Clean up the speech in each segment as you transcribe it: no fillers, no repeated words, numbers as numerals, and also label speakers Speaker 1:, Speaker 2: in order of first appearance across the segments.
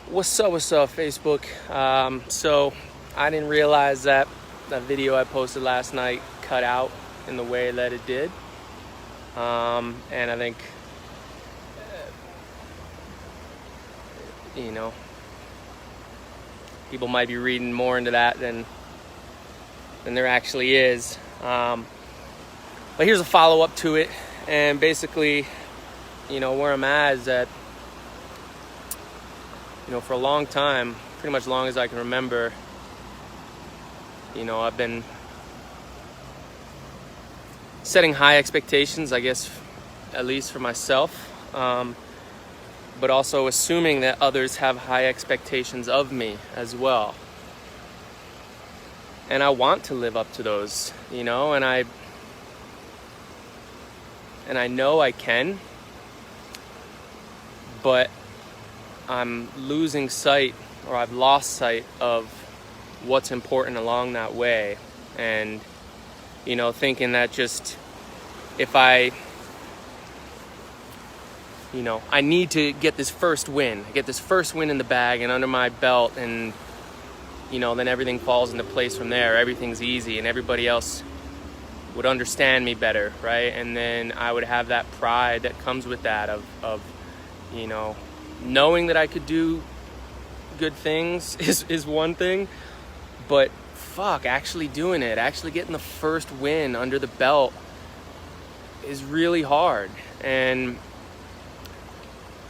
Speaker 1: What's up, Facebook? So I didn't realize that video I posted last night cut out in the way that it did. And I think, people might be reading more into that than there actually is. But here's a follow-up to it. And basically, where I'm at is that, for a long time, pretty much long as I can remember, I've been setting high expectations, I guess, at least for myself, but also assuming that others have high expectations of me as well. And I want to live up to those, and I know I can, but I'm losing sight, or I've lost sight of what's important along that way. And, thinking that just if I need to get this first win in the bag and under my belt, and, then everything falls into place from there. Everything's easy and everybody else would understand me better, right? And then I would have that pride that comes with that of knowing that I could do good things is one thing, but actually doing it, actually getting the first win under the belt is really hard. And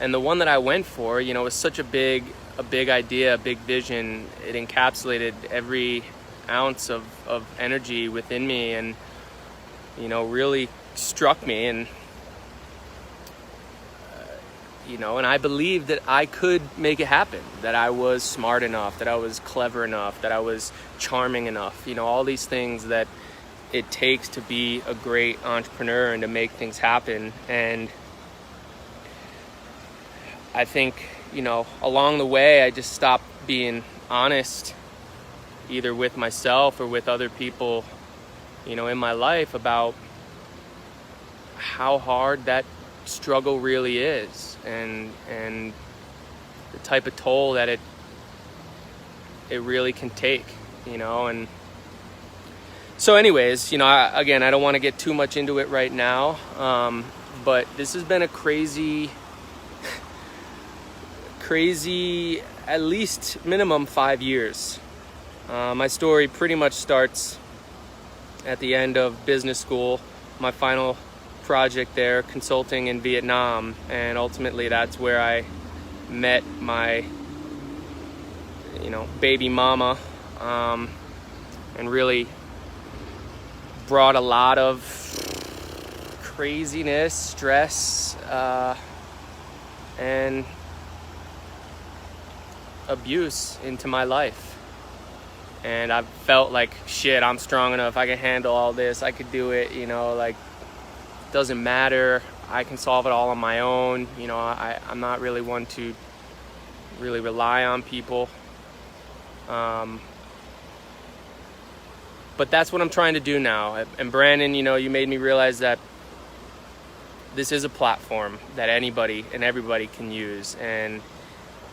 Speaker 1: the one that I went for, was such a big idea, a big vision. It encapsulated every ounce of energy within me, and really struck me. And and I believed that I could make it happen, that I was smart enough, that I was clever enough, that I was charming enough, all these things that it takes to be a great entrepreneur and to make things happen. And I think, along the way, I just stopped being honest, either with myself or with other people, in my life, about how hard that struggle really is, and the type of toll that it really can take, and so anyways, I don't want to get too much into it right now, but this has been a crazy at least minimum 5 years. My story pretty much starts at the end of business school, my final project there, consulting in Vietnam, and ultimately that's where I met my baby mama, and really brought a lot of craziness, stress, and abuse into my life. And I felt like, shit, I'm strong enough, I can handle all this, I could do it, doesn't matter, I can solve it all on my own. I'm not really one to really rely on people, but that's what I'm trying to do now. And Brandon, you made me realize that this is a platform that anybody and everybody can use, and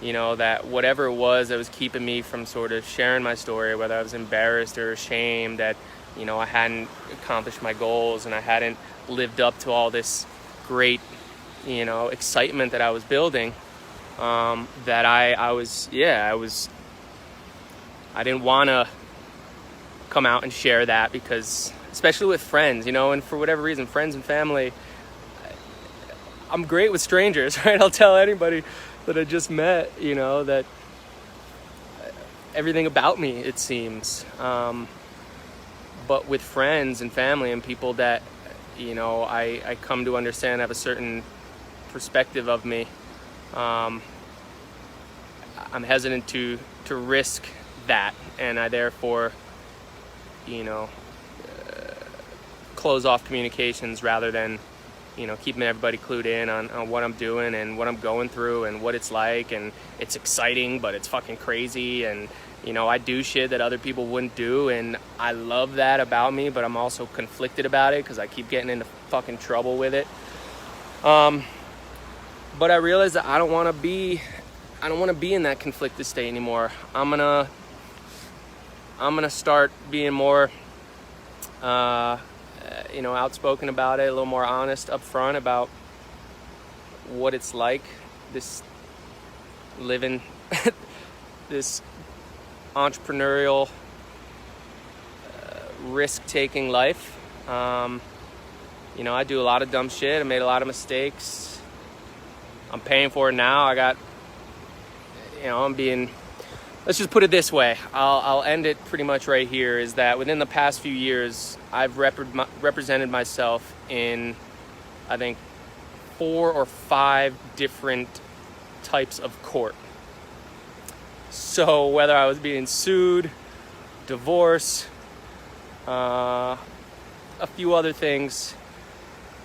Speaker 1: that whatever it was that was keeping me from sort of sharing my story, whether I was embarrassed or ashamed that I hadn't accomplished my goals and I hadn't lived up to all this great excitement that I was building, that I didn't want to come out and share that, because especially with friends, and for whatever reason, friends and family, I'm great with strangers, right? I'll tell anybody that I just met, that everything about me, it seems, but with friends and family and people that I come to understand, have a certain perspective of me, I'm hesitant to risk that, and I therefore close off communications rather than keeping everybody clued in on what I'm doing and what I'm going through and what it's like. And it's exciting, but it's fucking crazy, and I do shit that other people wouldn't do, and I love that about me, but I'm also conflicted about it because I keep getting into fucking trouble with it. But I realized that I don't want to be don't want to be in that conflicted state anymore. I'm gonna start being more outspoken about it, a little more honest up front about what it's like, this living this entrepreneurial risk-taking life. I do a lot of dumb shit. I made a lot of mistakes. I'm paying for it now. Let's just put it this way. I'll end it pretty much right here, is that within the past few years, I've represented myself in, I think, 4 or 5 different types of court. So whether I was being sued, divorce, a few other things,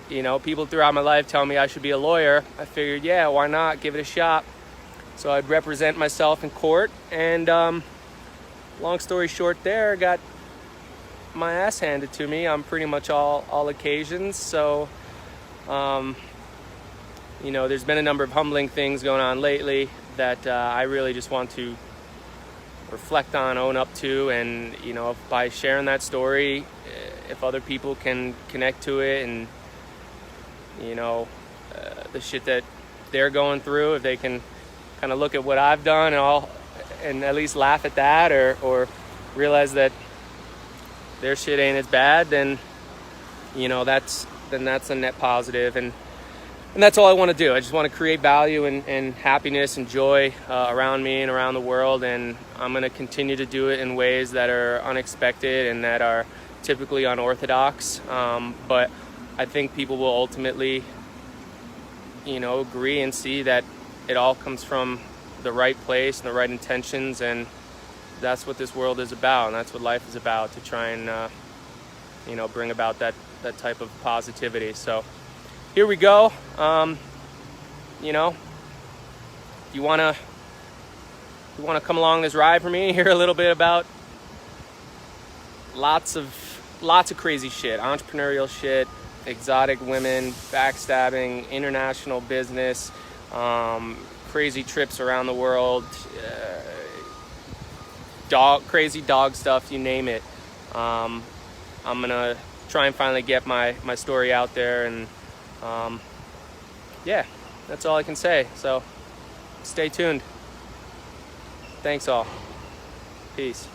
Speaker 1: people throughout my life tell me I should be a lawyer. I figured, yeah, why not? Give it a shot. So I'd represent myself in court, and long story short there, I got my ass handed to me on pretty much all occasions. So, there's been a number of humbling things going on lately that I really just want to reflect on, own up to, and, by sharing that story, if other people can connect to it and, the shit that they're going through, if they can kind of look at what I've done and at least laugh at that, or realize that their shit ain't as bad, then that's a net positive, and that's all I want to do. I just want to create value and happiness and joy around me and around the world, and I'm going to continue to do it in ways that are unexpected and that are typically unorthodox, but I think people will ultimately agree and see that it all comes from the right place and the right intentions, and that's what this world is about, and that's what life is about, to try and bring about that type of positivity. So here we go. If you wanna come along this ride for me, hear a little bit about lots of crazy shit, entrepreneurial shit, exotic women, backstabbing, international business, crazy trips around the world, crazy dog stuff, you name it. I'm gonna try and finally get my story out there, and that's all I can say. So stay tuned. Thanks all. Peace.